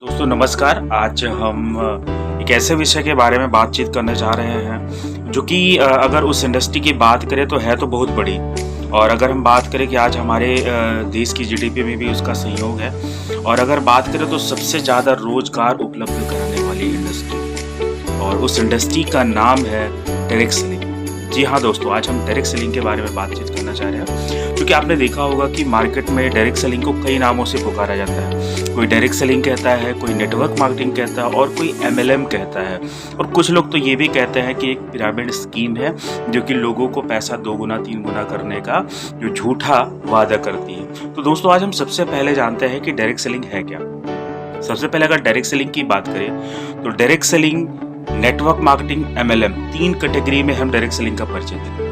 दोस्तों नमस्कार। आज हम एक ऐसे विषय के बारे में बातचीत करने जा रहे हैं जो कि अगर उस इंडस्ट्री की बात करें तो है तो बहुत बड़ी। और अगर हम बात करें कि आज हमारे देश की जीडीपी में भी उसका सहयोग है। और अगर बात करें तो सबसे ज़्यादा रोजगार उपलब्ध कराने वाली इंडस्ट्री, और उस इंडस्ट्री का नाम है डायरेक्ट सेलिंग। जी हाँ दोस्तों, आज हम डायरेक्ट सेलिंग के बारे में बातचीत करना चाह रहे हैं, क्योंकि आपने देखा होगा कि मार्केट में डायरेक्ट सेलिंग को कई नामों से पुकारा जाता है। कोई डायरेक्ट सेलिंग कहता है, कोई नेटवर्क मार्केटिंग कहता है, और कोई एमएलएम कहता है। और कुछ लोग तो ये भी कहते हैं कि एक पिरामिड स्कीम है जो कि लोगों को पैसा 2 गुना 3 गुना करने का जो झूठा वादा करती है। तो दोस्तों आज हम सबसे पहले जानते हैं कि डायरेक्ट सेलिंग है क्या। सबसे पहले अगर डायरेक्ट सेलिंग की बात करें तो direct selling, network marketing, MLM, 3 category में हम डायरेक्ट सेलिंग का परिचय दें।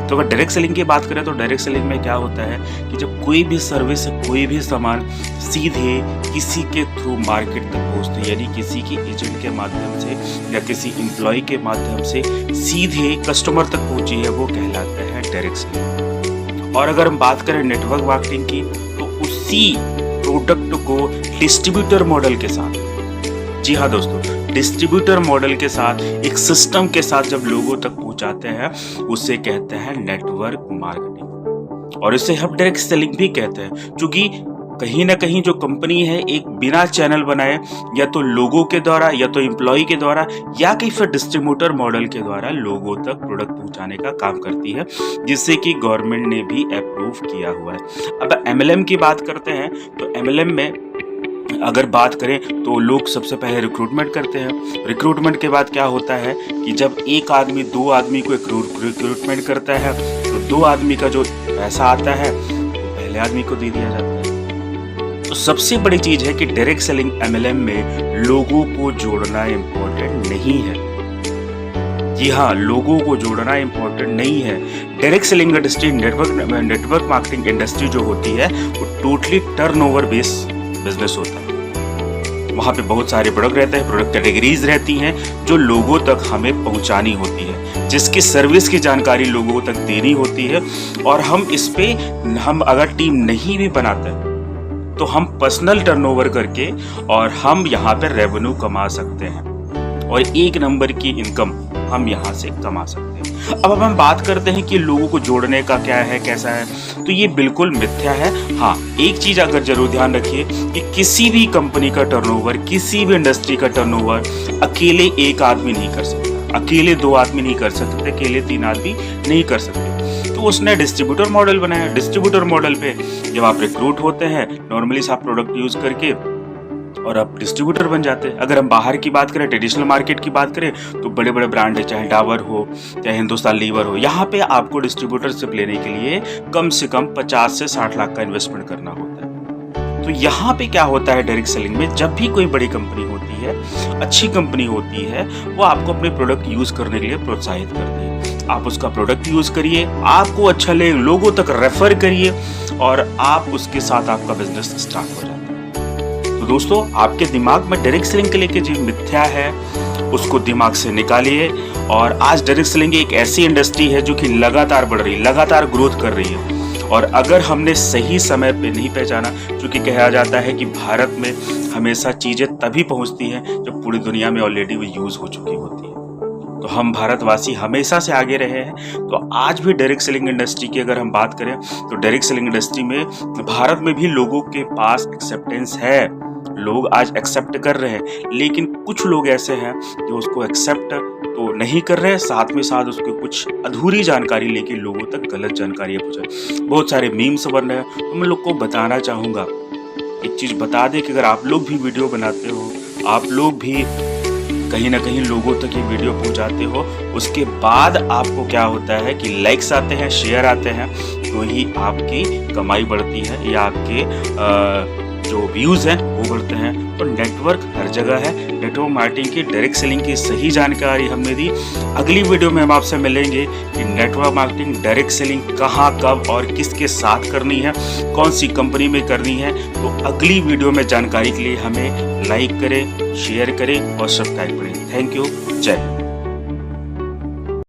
तो अगर डायरेक्ट सेलिंग की बात करें तो डायरेक्ट सेलिंग में क्या होता है कि जब कोई भी सर्विस, कोई भी सामान सीधे किसी के थ्रू मार्केट तक पहुंचते हैं, यानी किसी के एजेंट के माध्यम से या किसी एम्प्लॉय के माध्यम से सीधे कस्टमर तक पहुंची है, वो कहलाता है डायरेक्ट सेलिंग। और अगर हम बात करें नेटवर्क मार्केटिंग की तो उसी प्रोडक्ट को डिस्ट्रीब्यूटर मॉडल के साथ, जी हाँ दोस्तों, डिस्ट्रीब्यूटर मॉडल के साथ, एक सिस्टम के साथ जब लोगों तक पहुंचाते हैं, उसे कहते हैं नेटवर्क मार्केटिंग। और इसे हम डायरेक्ट सेलिंग भी कहते हैं, क्योंकि कहीं ना कहीं जो कंपनी है एक बिना चैनल बनाए, या तो लोगों के द्वारा, या तो एम्प्लॉय के द्वारा, या कि फिर डिस्ट्रीब्यूटर मॉडल के द्वारा लोगों तक प्रोडक्ट पहुंचाने का काम करती है, जिससे कि गवर्नमेंट ने भी अप्रूव किया हुआ है। अब एमएलएम की बात करते हैं तो एमएलएम में अगर बात करें तो लोग सबसे पहले रिक्रूटमेंट करते हैं। रिक्रूटमेंट के बाद क्या होता है कि जब एक आदमी 2 आदमी को रिक्रूटमेंट करता है तो 2 आदमी का जो पैसा आता है वो पहले आदमी को दे दिया जाता है। तो सबसे बड़ी चीज है कि डायरेक्ट सेलिंग एमएलएम में लोगों को जोड़ना इम्पोर्टेंट नहीं है। जी हाँ, लोगों को जोड़ना इम्पोर्टेंट नहीं है। Direct selling industry, network marketing industry जो होती है वो टोटली टर्नओवर बेस्ड बिजनेस होता है। वहां पे बहुत सारे प्रोडक्ट रहते हैं, प्रोडक्ट कैटेगरीज रहती हैं जो लोगों तक हमें पहुंचानी होती है, जिसकी सर्विस की जानकारी लोगों तक देनी होती है। और हम इस पे हम अगर टीम नहीं भी बनाते तो हम पर्सनल टर्नओवर करके और हम यहाँ पे रेवेन्यू कमा सकते हैं, और 1 नंबर की इनकम हम यहाँ से कमा सकते हैं। अब हम बात करते हैं कि लोगों को जोड़ने का क्या है, कैसा है, तो ये बिल्कुल मिथ्या है। हाँ, एक चीज अगर जरूर ध्यान रखिए कि किसी भी कंपनी का टर्नओवर, किसी भी इंडस्ट्री का टर्नओवर अकेले एक आदमी नहीं कर सकता, अकेले 2 आदमी नहीं कर सकते, अकेले 3 आदमी नहीं कर सकते। तो उसने डिस्ट्रीब्यूटर मॉडल बनाया। डिस्ट्रीब्यूटर मॉडल पे जब आप रिक्रूट होते हैं, नॉर्मली आप प्रोडक्ट यूज करके और आप डिस्ट्रीब्यूटर बन जाते हैं। अगर हम बाहर की बात करें, ट्रेडिशनल मार्केट की बात करें, तो बड़े बड़े ब्रांड है, चाहे डाबर हो, चाहे हिंदुस्तान लीवर हो, यहाँ पे आपको डिस्ट्रीब्यूटरशिप लेने के लिए कम से कम 50 से 60 लाख का इन्वेस्टमेंट करना होता है। तो यहाँ पे क्या होता है डायरेक्ट सेलिंग में, जब भी कोई बड़ी कंपनी होती है, अच्छी कंपनी होती है, वो आपको अपने प्रोडक्ट यूज करने के लिए प्रोत्साहित करती है। आप उसका प्रोडक्ट यूज करिए, आपको अच्छा लगे, लोगों तक रेफर करिए, और आप उसके साथ आपका बिजनेस स्टार्ट हो जाता है। तो दोस्तों, आपके दिमाग में डायरेक्ट सेलिंग के लेके जो मिथ्या है उसको दिमाग से निकालिए। और आज डायरेक्ट सेलिंग एक ऐसी इंडस्ट्री है जो कि लगातार बढ़ रही है, लगातार ग्रोथ कर रही है। और अगर हमने सही समय पे नहीं पहचाना, क्योंकि कहा जाता है कि भारत में हमेशा चीजें तभी पहुंचती हैं जब पूरी दुनिया में ऑलरेडी वो यूज हो चुकी होती है। तो हम भारतवासी हमेशा से आगे रहे हैं। तो आज भी डायरेक्ट सेलिंग इंडस्ट्री की अगर हम बात करें तो डायरेक्ट सेलिंग इंडस्ट्री में भारत में भी लोगों के पास एक्सेप्टेंस है, लोग आज एक्सेप्ट कर रहे हैं। लेकिन कुछ लोग ऐसे हैं जो उसको एक्सेप्ट तो नहीं कर रहे, साथ में साथ उसको कुछ अधूरी जानकारी लेके लोगों तक गलत जानकारी पहुंचा। बहुत सारे मीम्स बन रहे हैं। तो मैं लोग को बताना चाहूंगा, एक चीज बता दें कि अगर आप लोग भी वीडियो बनाते हो, आप लोग भी कहीं ना कहीं लोगों तक ये वीडियो पहुंचाते हो, उसके बाद आपको क्या होता है कि लाइक्स आते हैं, शेयर आते हैं, तो ही आपकी कमाई बढ़ती है या आपके जो व्यूज हैं वो बढ़ते हैं। तो नेटवर्क हर जगह है। नेटवर्क मार्केटिंग की, डायरेक्ट सेलिंग की सही जानकारी हमने दी। अगली वीडियो में हम आपसे मिलेंगे कि नेटवर्क मार्केटिंग, डायरेक्ट सेलिंग कहाँ, कब और किसके साथ करनी है, कौन सी कंपनी में करनी है। तो अगली वीडियो में जानकारी के लिए हमें लाइक करें, शेयर करें और सब्सक्राइब करें। Thank you. जय हिंद।